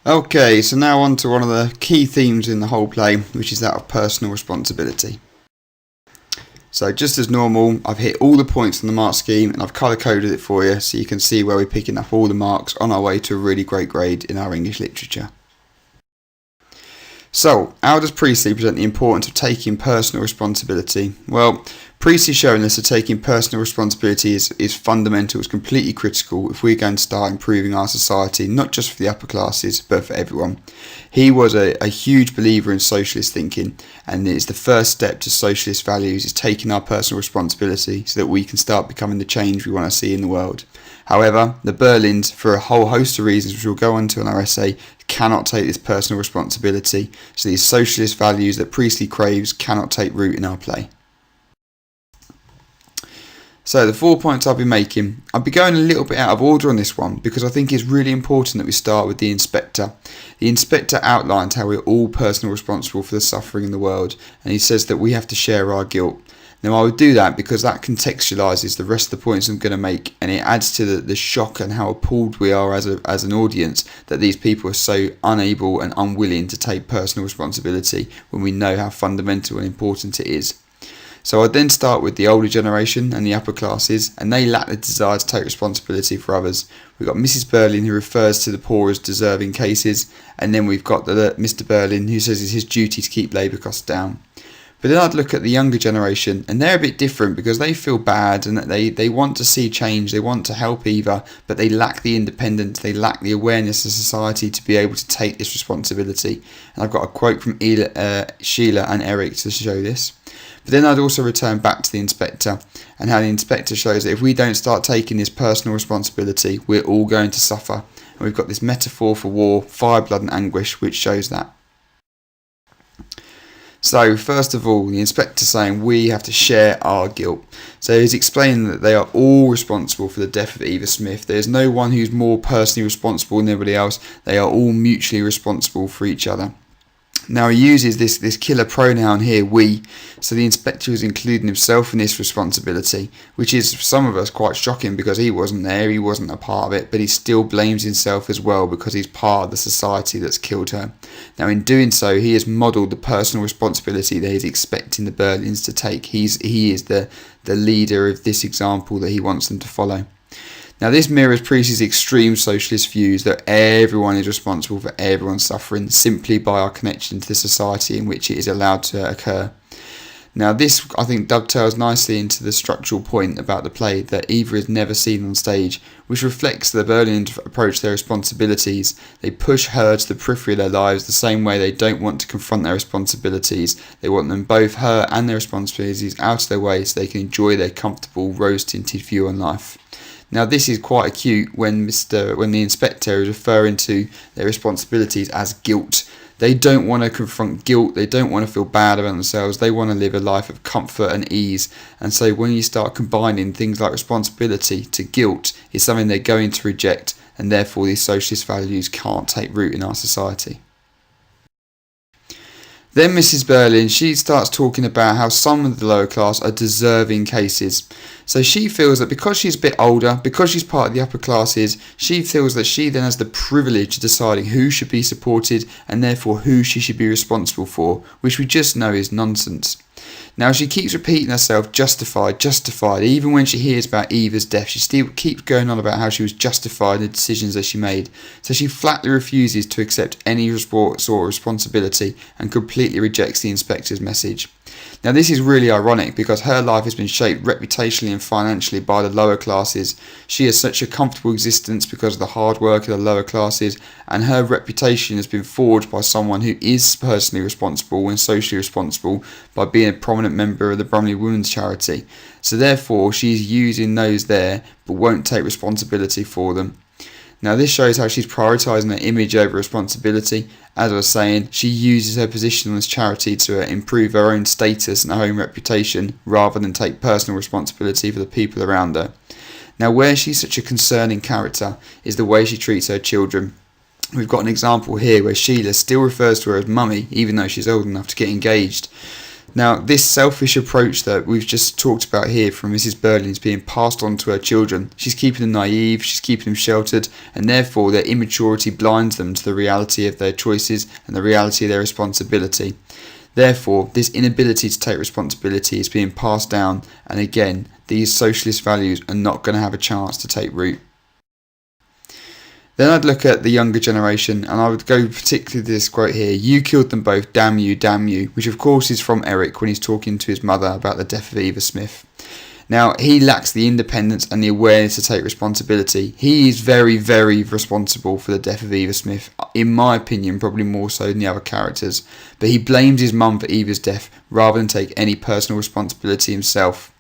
Okay, so now on to one of the key themes in the whole play, which is that of personal responsibility. So just as normal, I've hit all the points on the mark scheme and I've colour coded it for you so you can see where we're picking up all the marks on our way to a really great grade in our English literature. So, how does Priestley present the importance of taking personal responsibility? Well, Priestley's showing us that taking personal responsibility is fundamental, it's completely critical if we're going to start improving our society, not just for the upper classes, but for everyone. He was a huge believer in socialist thinking, and it's the first step to socialist values is taking our personal responsibility so that we can start becoming the change we want to see in the world. However, the Berlins, for a whole host of reasons which we'll go on to in our essay, cannot take this personal responsibility, so these socialist values that Priestley craves cannot take root in our play. So the 4 points I'll be making, I'll be going a little bit out of order on this one because I think it's really important that we start with the inspector. The inspector outlines how we're all personally responsible for the suffering in the world, and he says that we have to share our guilt. Now I would do that because that contextualises the rest of the points I'm going to make, and it adds to the shock and how appalled we are as an audience that these people are so unable and unwilling to take personal responsibility when we know how fundamental and important it is. So I'd then start with the older generation and the upper classes, and they lack the desire to take responsibility for others. We've got Mrs. Berlin, who refers to the poor as deserving cases, and then we've got Mr. Berlin, who says it's his duty to keep labour costs down. But then I'd look at the younger generation, and they're a bit different because they feel bad and that they want to see change, they want to help Eva, but they lack the independence, they lack the awareness of society to be able to take this responsibility. And I've got a quote from Sheila and Eric to show this. But then I'd also return back to the inspector and how the inspector shows that if we don't start taking this personal responsibility, we're all going to suffer. And we've got this metaphor for war, fire, blood and anguish, which shows that. So first of all, the inspector saying we have to share our guilt. So he's explaining that they are all responsible for the death of Eva Smith. There's no one who's more personally responsible than everybody else. They are all mutually responsible for each other. Now he uses this killer pronoun here, we, so the inspector is including himself in this responsibility, which is for some of us quite shocking because he wasn't there, he wasn't a part of it, but he still blames himself as well because he's part of the society that's killed her. Now in doing so, he has modelled the personal responsibility that he's expecting the Berlins to take. He is the leader of this example that he wants them to follow. Now this mirrors Priestley's extreme socialist views that everyone is responsible for everyone's suffering simply by our connection to the society in which it is allowed to occur. Now this, I think, dovetails nicely into the structural point about the play that Eva is never seen on stage, which reflects the Berlins' approach to their responsibilities. They push her to the periphery of their lives the same way they don't want to confront their responsibilities. They want them, both her and their responsibilities, out of their way so they can enjoy their comfortable rose-tinted view on life. Now this is quite acute when the inspector is referring to their responsibilities as guilt. They don't want to confront guilt, they don't want to feel bad about themselves, they want to live a life of comfort and ease. And so when you start combining things like responsibility to guilt, it's something they're going to reject, and therefore these socialist values can't take root in our society. Then Mrs. Berlin, she starts talking about how some of the lower class are deserving cases. So she feels that because she's a bit older, because she's part of the upper classes, she feels that she then has the privilege of deciding who should be supported and therefore who she should be responsible for, which we just know is nonsense. Now she keeps repeating herself, justified, justified. Even when she hears about Eva's death, she still keeps going on about how she was justified in the decisions that she made. So she flatly refuses to accept any sort of responsibility and completely rejects the inspector's message. Now this is really ironic because her life has been shaped reputationally and financially by the lower classes. She has such a comfortable existence because of the hard work of the lower classes, and her reputation has been forged by someone who is personally responsible and socially responsible by being a prominent member of the Bromley Women's Charity. So therefore she is using those there but won't take responsibility for them. Now this shows how she's prioritising her image over responsibility. As I was saying, she uses her position on this charity to improve her own status and her own reputation rather than take personal responsibility for the people around her. Now where she's such a concerning character is the way she treats her children. We've got an example here where Sheila still refers to her as mummy even though she's old enough to get engaged. Now, this selfish approach that we've just talked about here from Mrs. Berlin is being passed on to her children. She's keeping them naive, she's keeping them sheltered, and therefore their immaturity blinds them to the reality of their choices and the reality of their responsibility. Therefore, this inability to take responsibility is being passed down, and again, these socialist values are not going to have a chance to take root. Then I'd look at the younger generation, and I would go particularly to this quote here: "You killed them both, damn you," which of course is from Eric when he's talking to his mother about the death of Eva Smith. Now, he lacks the independence and the awareness to take responsibility. He is very, very responsible for the death of Eva Smith, in my opinion, probably more so than the other characters. But he blames his mum for Eva's death rather than take any personal responsibility himself.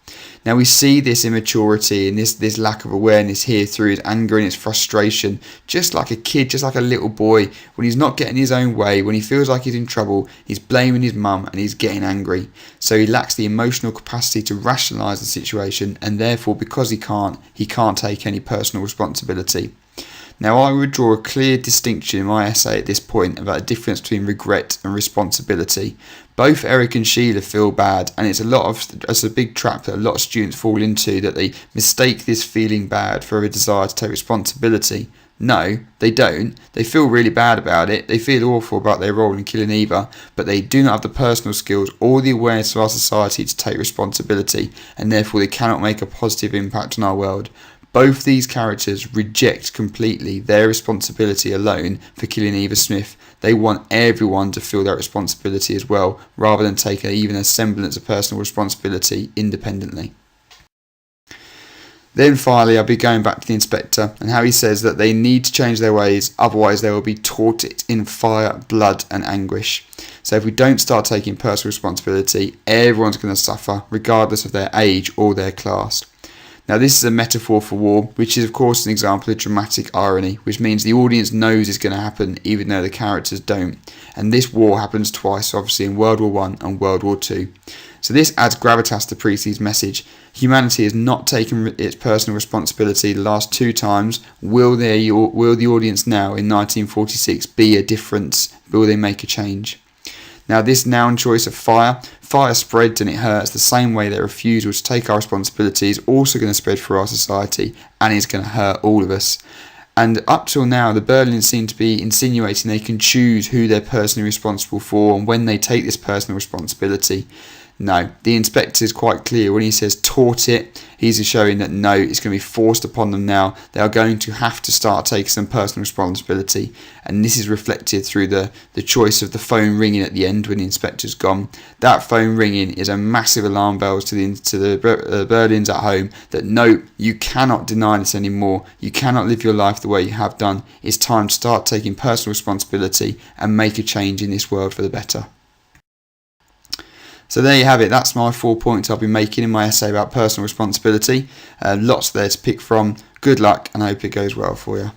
Now, we see this immaturity and this lack of awareness here through his anger and his frustration, just like a kid, just like a little boy. When he's not getting his own way, when he feels like he's in trouble, he's blaming his mum and he's getting angry. So he lacks the emotional capacity to rationalise the situation, and therefore, because he can't take any personal responsibility. Now, I would draw a clear distinction in my essay at this point about the difference between regret and responsibility. Both Eric and Sheila feel bad, and it's a big trap that a lot of students fall into, that they mistake this feeling bad for a desire to take responsibility. No, they don't. They feel really bad about it. They feel awful about their role in killing Eva, but they do not have the personal skills or the awareness of our society to take responsibility, and therefore they cannot make a positive impact on our world. Both these characters reject completely their responsibility alone for killing Eva Smith. They want everyone to feel that responsibility as well, rather than take even a semblance of personal responsibility independently. Then finally, I'll be going back to the inspector and how he says that they need to change their ways, otherwise they will be taught it in fire, blood and anguish. So if we don't start taking personal responsibility, everyone's going to suffer, regardless of their age or their class. Now, this is a metaphor for war, which is of course an example of dramatic irony, which means the audience knows it's going to happen even though the characters don't. And this war happens twice, obviously in World War I and World War II. So this adds gravitas to Priestley's message. Humanity has not taken its personal responsibility the last two times. Will the audience now in 1946 be a difference? Will they make a change? Now, this noun choice of fire spreads and it hurts the same way that refusal to take our responsibility is also going to spread through our society and is going to hurt all of us. And up till now, the Berlins seem to be insinuating they can choose who they're personally responsible for and when they take this personal responsibility. No, the inspector is quite clear when he says taught it. He's showing that no, it's going to be forced upon them now. They are going to have to start taking some personal responsibility, and this is reflected through the choice of the phone ringing at the end when the inspector's gone. That phone ringing is a massive alarm bell to the Berlins at home that no, you cannot deny this anymore. You cannot live your life the way you have done. It's time to start taking personal responsibility and make a change in this world for the better. So there you have it. That's my 4 points I'll be making in my essay about personal responsibility. Lots there to pick from. Good luck and I hope it goes well for you.